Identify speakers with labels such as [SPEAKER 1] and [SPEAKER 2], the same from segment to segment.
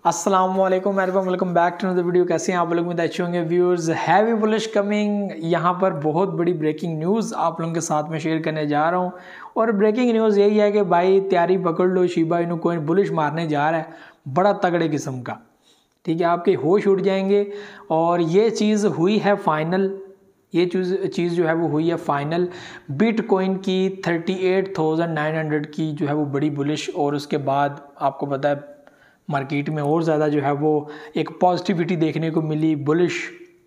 [SPEAKER 1] अस्सलाम वालेकुम everyone, welcome back to the video. कैसे हैं आप लोग? में अच्छे होंगे व्यूअर्स। हैवी बुलिश कमिंग, यहाँ पर बहुत बड़ी ब्रेकिंग न्यूज़ आप लोगों के साथ में शेयर करने जा रहा हूँ। और ब्रेकिंग न्यूज़ यही है कि भाई तैयारी पकड़ लो, शिबा इनू कोइन बुलिश मारने जा रहा है, बड़ा तगड़े किस्म का। ठीक है, आपके होश उड़ जाएंगे। और ये चीज़ हुई है फाइनल, ये चीज़ जो है वो हुई है फाइनल। बिटकॉइन की 38,900 की जो है वो बड़ी बुलिश, और उसके बाद आपको पता है मार्केट में और ज़्यादा जो है वो एक पॉजिटिविटी देखने को मिली। बुलिश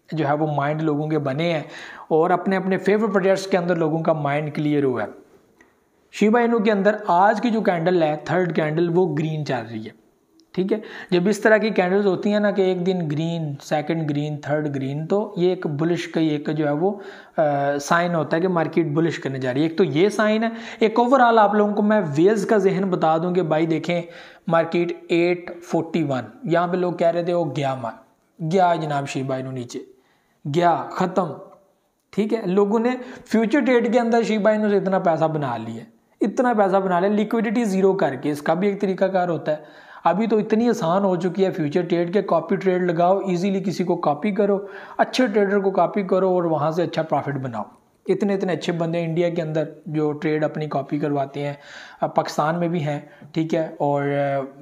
[SPEAKER 1] जो है वो माइंड लोगों के बने हैं और अपने अपने फेवरेट प्रोजेक्ट्स के अंदर लोगों का माइंड क्लियर हुआ है। शिबा इनू के अंदर आज की जो कैंडल है, थर्ड कैंडल, वो ग्रीन चल रही है। ठीक है, जब इस तरह की कैंडल्स होती हैं ना कि एक दिन green, second green, third green, तो ये एक बुलिश का एक जो है वो साइन होता है कि मार्केट बुलिश करने जा रही है। एक तो ये साइन है। एक ओवरऑल आप लोगों को मैं वेल्स का जहन बता दूं कि भाई देखें, मार्केट 841, यहाँ पे लोग कह रहे थे वो गया जनाब, शिबा इनू नीचे गया, ख़त्म। ठीक है, लोगों ने फ्यूचर ट्रेड के अंदर शिबा इनू से इतना पैसा बना लिया, लिक्विडिटी ज़ीरो करके। इसका भी एक तरीकाकार होता है। अभी तो इतनी आसान हो चुकी है फ्यूचर ट्रेड के, कॉपी ट्रेड लगाओ, इजीली किसी को कॉपी करो, अच्छे ट्रेडर को कॉपी करो और वहाँ से अच्छा प्रॉफिट बनाओ। इतने इतने अच्छे बंदे इंडिया के अंदर जो ट्रेड अपनी कॉपी करवाते हैं, पाकिस्तान में भी हैं। ठीक है, और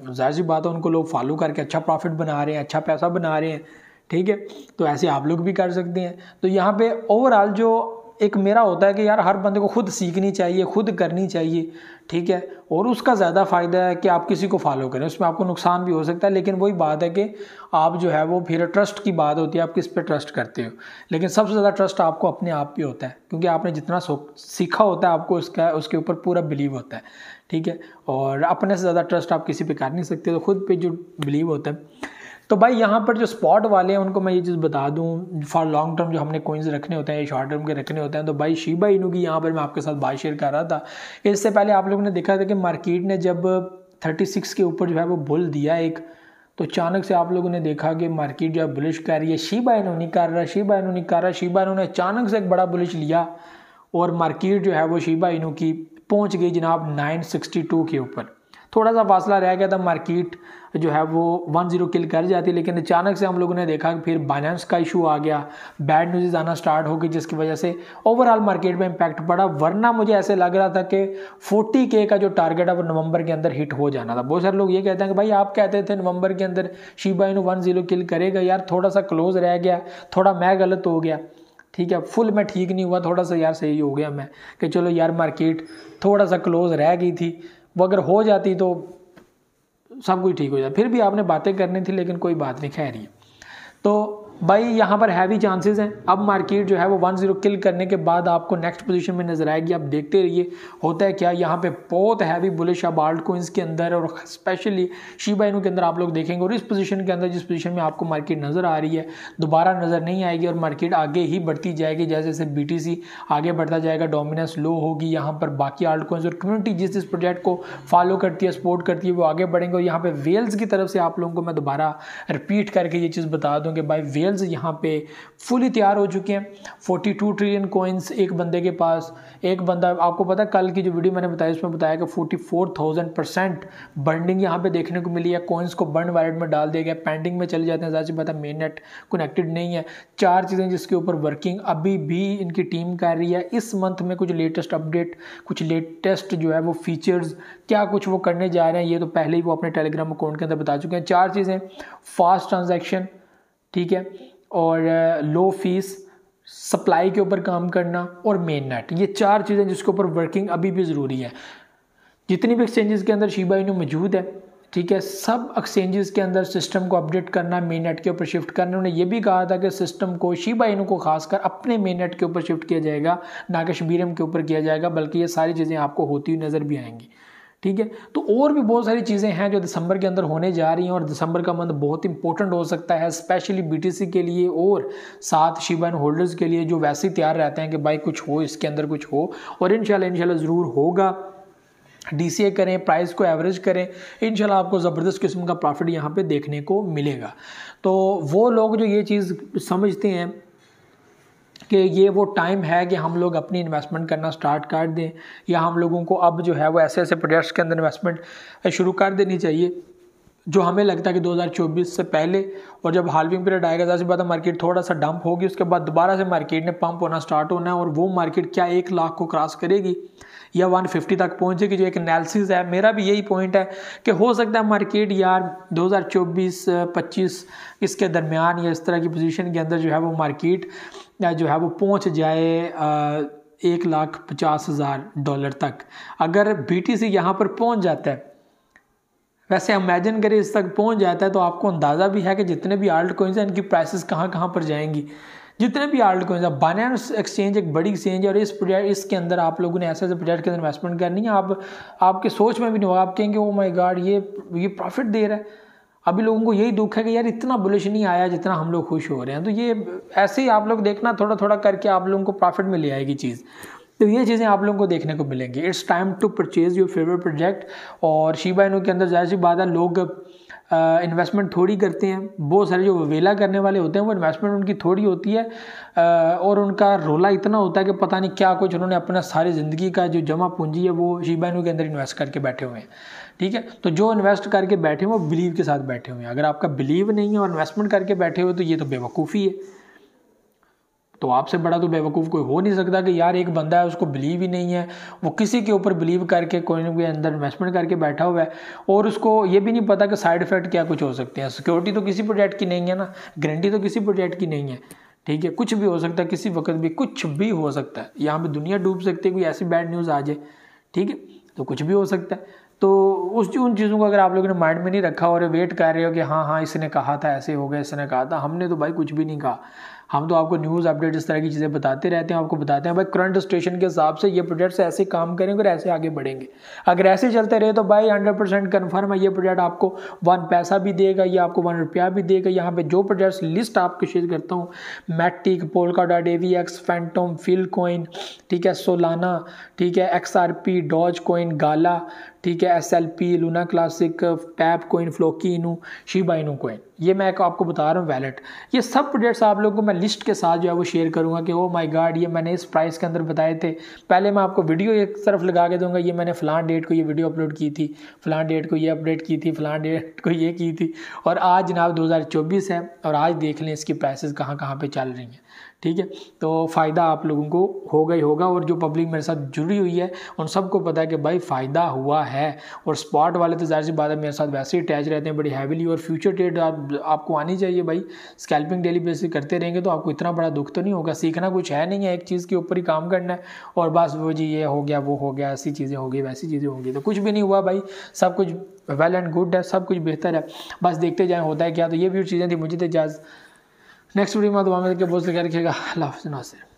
[SPEAKER 1] जाहिर सी बात है उनको लोग फॉलो करके अच्छा प्रॉफिट बना रहे हैं, अच्छा पैसा बना रहे हैं। ठीक है, तो ऐसे आप लोग भी कर सकते हैं। तो यहाँ पे ओवरऑल जो एक मेरा होता है कि यार हर बंदे को खुद सीखनी चाहिए, खुद करनी चाहिए। ठीक है, और उसका ज़्यादा फ़ायदा है कि आप किसी को फॉलो करें, उसमें आपको नुकसान भी हो सकता है, लेकिन वही बात है कि आप जो है वो फिर ट्रस्ट की बात होती है, आप किस पे ट्रस्ट करते हो। लेकिन सबसे ज़्यादा ट्रस्ट आपको अपने आप पे होता है, क्योंकि आपने जितना सीखा होता है आपको उसके ऊपर पूरा बिलीव होता है। ठीक है, और अपने से ज़्यादा ट्रस्ट आप किसी पे कर नहीं सकते, तो खुद पे जो बिलीव होता है। तो भाई यहाँ पर जो स्पॉट वाले हैं उनको मैं ये चीज़ बता दूँ, फॉर लॉन्ग टर्म जो हमने कोइंस रखने होते हैं, शॉर्ट टर्म के रखने होते हैं, तो भाई शिबा इनू की यहाँ पर मैं आपके साथ बात शेयर कर रहा था। इससे पहले आप लोगों ने देखा था कि मार्केट ने जब 36 के ऊपर जो है वो बुल दिया एक, तो अचानक से आप लोगों ने देखा कि मार्केट जो है बुलिश कर रही है, शिबा इनू नहीं कर रहा, शिबा इनू ने अचानक से एक बड़ा बुलिश लिया और मार्केट जो है वो शिबा इनू की पहुँच गई जनाब 962 के ऊपर। थोड़ा सा फासला रह गया था, मार्केट जो है वो 10 किल कर जाती, लेकिन अचानक से हम लोगों ने देखा कि फिर बाइनेंस का इशू आ गया, बैड न्यूज़ आना स्टार्ट हो गई, जिसकी वजह से ओवरऑल मार्केट में इम्पैक्ट पड़ा। वरना मुझे ऐसे लग रहा था कि 40K का जो टारगेट है वो नवंबर के अंदर हिट हो जाना था। बहुत सारे लोग ये कहते हैं कि भाई आप कहते थे नवंबर के अंदर शिबा इनू 10 किल करेगा, यार थोड़ा सा क्लोज रह गया, थोड़ा मैं गलत हो गया। ठीक है, फुल मैं ठीक नहीं हुआ, थोड़ा सा यार सही हो गया मैं, कि चलो यार मार्केट थोड़ा सा क्लोज रह गई थी, वो अगर हो जाती तो सब कुछ ठीक हो जाए। फिर भी आपने बातें करनी थी, लेकिन कोई बात नहीं, खैर ही। तो भाई यहाँ पर हैवी चांसेस हैं। अब मार्केट जो है वो 10 किल करने के बाद आपको नेक्स्ट पोजीशन में नजर आएगी। आप देखते रहिए होता है क्या। यहाँ पे बहुत हैवी बुलिश अब आल्ट कोइंस के अंदर और स्पेशली शिबा इनू के अंदर आप लोग देखेंगे। और इस पोजीशन के अंदर, जिस पोजीशन में आपको मार्केट नज़र आ रही है, दोबारा नज़र नहीं आएगी और मार्केट आगे ही बढ़ती जाएगी। जैसे जैसे BTC आगे बढ़ता जाएगा, डोमिनेंस लो होगी, यहाँ पर बाकी आल्ट कोइंस और कम्युनिटी जिस प्रोजेक्ट को फॉलो करती है, सपोर्ट करती है, वो आगे बढ़ेंगे। और यहाँ पे वेल्स की तरफ से आप लोगों को मैं दोबारा रिपीट करके ये चीज़ बता दूँ कि भाई यहाँ पे फुली तैयार हो चुके हैं। 42 ट्रिलियन कॉइन्स एक बंदे के पास। एक बंदा, आपको पता है कल की जो वीडियो मैंने बताया उसमें बताया कि 44,000% बर्निंग यहाँ पे देखने को मिली है। कॉइन्स को बर्न वैलेट में डाल दिया गया, पेंडिंग में चले जाते हैं। ज़्यादा पता मेन नेट कनेक्टेड नहीं है। 4 चीज़ें जिसके ऊपर वर्किंग अभी भी इनकी टीम कर रही है। इस मंथ में कुछ लेटेस्ट अपडेट, कुछ लेटेस्ट जो है वो फीचर्स, क्या कुछ वो करने जा रहे हैं, ये तो पहले ही वो अपने टेलीग्राम अकाउंट के अंदर बता चुके हैं। 4 चीज़ें, फास्ट ट्रांजैक्शन, ठीक है, और लो फीस, सप्लाई के ऊपर काम करना और मेन नेट। ये 4 चीज़ें जिसके ऊपर वर्किंग अभी भी ज़रूरी है। जितनी भी एक्सचेंजेस के अंदर शिबा इनू मौजूद है, ठीक है, सब एक्सचेंजेस के अंदर सिस्टम को अपडेट करना, मेन नेट के ऊपर शिफ्ट करना। उन्होंने ये भी कहा था कि सिस्टम को, शिबा इनू को खासकर अपने मेन नेट के ऊपर शिफ्ट किया जाएगा, ना कि शबीरम के ऊपर किया जाएगा, बल्कि ये सारी चीज़ें आपको होती हुई नज़र भी आएंगी। ठीक है, तो और भी बहुत सारी चीज़ें हैं जो दिसंबर के अंदर होने जा रही हैं और दिसंबर का मंथ बहुत इंपॉर्टेंट हो सकता है, स्पेशली BTC के लिए और साथ शिबा इनू होल्डर्स के लिए, जो वैसे ही तैयार रहते हैं कि भाई कुछ हो, इसके अंदर कुछ हो। और इंशाल्लाह ज़रूर होगा। DCA करें, प्राइस को एवरेज करें, इंशाल्लाह आपको ज़बरदस्त किस्म का प्रॉफिट यहाँ पे देखने को मिलेगा। तो वो लोग जो ये चीज़ समझते हैं कि ये वो टाइम है कि हम लोग अपनी इन्वेस्टमेंट करना स्टार्ट कर दें, या हम लोगों को अब जो है वो ऐसे ऐसे प्रोजेक्ट्स के अंदर इन्वेस्टमेंट शुरू कर देनी चाहिए जो हमें लगता है कि 2024 से पहले और जब हाल्विंग पीरियड आएगा, ज़ाहिर सी बात है मार्केट थोड़ा सा डंप होगी, उसके बाद दोबारा से मार्केट ने पंप होना स्टार्ट होना है और वो मार्केट क्या 1 लाख को क्रॉस करेगी या 150 तक पहुंचेगी, जो एक एनालिसिस है। मेरा भी यही पॉइंट है कि हो सकता है मार्केट यार 2024-25 इसके दरमियान या इस तरह की पोजीशन के अंदर जो है वो मार्केट जो है वो पहुंच जाए $1,50,000 तक। अगर BTC यहाँ पर पहुंच जाता है, वैसे इमेजिन करें इस तक पहुंच जाता है, तो आपको अंदाज़ा भी है कि जितने भी आल्ट कॉइन्स हैं इनकी प्राइसेस कहाँ कहाँ पर जाएंगी। जितने भी आल्ट कॉइन्स हैं, बाइनेंस एक्सचेंज एक बड़ी एक्सचेंज है और इसके अंदर आप लोगों ने ऐसे ऐसे प्रोजेक्ट के अंदर इन्वेस्टमेंट करनी है, आपके सोच में भी नहीं होगा, आप कहेंगे ओ माय गॉड ये प्रॉफिट दे रहा है। अभी लोगों को यही दुख है कि यार इतना बुलिश नहीं आया जितना हम लोग खुश हो रहे हैं। तो ये ऐसे ही आप लोग देखना, थोड़ा थोड़ा करके आप लोगों को प्रॉफिट में ले आएगी चीज़। तो ये चीज़ें आप लोगों को देखने को मिलेंगी। It's time to purchase your favourite project. और शिबा इनू के अंदर जाहिर सी बात है लोग इन्वेस्टमेंट थोड़ी करते हैं, बहुत सारे जो वेला करने वाले होते हैं वो इन्वेस्टमेंट उनकी थोड़ी होती है और उनका रोला इतना होता है कि पता नहीं क्या कुछ उन्होंने अपना सारी ज़िंदगी का जो जमा पूंजी है वो शिबा इनू के अंदर इन्वेस्ट करके बैठे हुए हैं। ठीक है, तो जो इन्वेस्ट करके बैठे हुए वो बिलीव के साथ बैठे हुए हैं। अगर आपका बिलीव नहीं है और इन्वेस्टमेंट करके बैठे हुए तो ये तो बेवकूफ़ी है। तो आपसे बड़ा तो बेवकूफ़ कोई हो नहीं सकता कि यार एक बंदा है उसको बिलीव ही नहीं है, वो किसी के ऊपर बिलीव करके कोई ना कोई अंदर इन्वेस्टमेंट करके बैठा हुआ है और उसको ये भी नहीं पता कि साइड इफेक्ट क्या कुछ हो सकते हैं। सिक्योरिटी तो किसी प्रोजेक्ट की नहीं है ना, गारंटी तो किसी प्रोजेक्ट की नहीं है। ठीक है, कुछ भी हो सकता है, किसी वक्त भी कुछ भी हो सकता है। यहाँ पे दुनिया डूब सकती है, कोई ऐसी बैड न्यूज़ आ जाए। ठीक है, तो कुछ भी हो सकता है। तो उन चीज़ों को अगर आप लोगों ने माइंड में नहीं रखा और वेट कर रहे हो कि हाँ इसने कहा था ऐसे हो गया, इसने कहा था, हमने तो भाई कुछ भी नहीं कहा। हम तो आपको न्यूज़ अपडेट इस तरह की चीज़ें बताते रहते हैं, आपको बताते हैं भाई करंट सिचुएशन के हिसाब से ये प्रोजेक्ट्स ऐसे काम करेंगे और ऐसे आगे बढ़ेंगे। अगर ऐसे चलते रहे तो भाई 100% कन्फर्म है ये प्रोजेक्ट आपको 1 पैसा भी देगा, ये आपको 1 रुपया भी देगा। यहाँ पे जो प्रोजेक्ट्स लिस्ट आपको शेयर करता हूँ, मैटिक, Polkadot, AVX, फैंटम, फिलकॉइन, ठीक है, सोलाना, ठीक है, XRP, डॉज कॉइन, गाला, ठीक है, SLP, Luna classic, tap coin, Floki इनू, शिबा इनू कॉइन, ये मैं आपको बता रहा हूँ वैलेट। ये सब प्रोजेक्ट्स आप लोगों को मैं लिस्ट के साथ जो है वो शेयर करूँगा कि ओ माय गॉड ये मैंने इस प्राइस के अंदर बताए थे। पहले मैं आपको वीडियो एक तरफ लगा के दूंगा, ये मैंने फलां डेट को ये वीडियो अपलोड की थी, फलां डेट को ये अपडेट की थी, फलां डेट को ये की थी, और आज जनाब 2024 है और आज देख लें इसकी प्राइसेस कहाँ कहाँ पे चल रही हैं। ठीक है, तो फ़ायदा आप लोगों को होगा ही होगा। और जो पब्लिक मेरे साथ जुड़ी हुई है उन सबको पता है कि भाई फ़ायदा हुआ है। और स्पॉट वाले तो ज़ाहिर सी बात है मेरे साथ वैसे ही अटैच रहते हैं बड़ी हैवीली। और फ्यूचर ट्रेड आपको आनी चाहिए भाई, स्कैल्पिंग डेली बेसिस करते रहेंगे तो आपको इतना बड़ा दुख तो नहीं होगा। सीखना कुछ है नहीं है, एक चीज़ के ऊपर ही काम करना है और बस वो जी ये हो गया वो हो गया, ऐसी चीज़ें होगी वैसी चीज़ें होंगी, तो कुछ भी नहीं हुआ भाई। सब कुछ वेल एंड गुड है, सब कुछ बेहतर है, बस देखते जाएँ होता है क्या। तो ये भी चीज़ें थी, मुझे तो इजाज़त। नेक्स्ट वीडियो में दुआ में बहुत से रखिएगा। अल्लाह हाफ़िज़।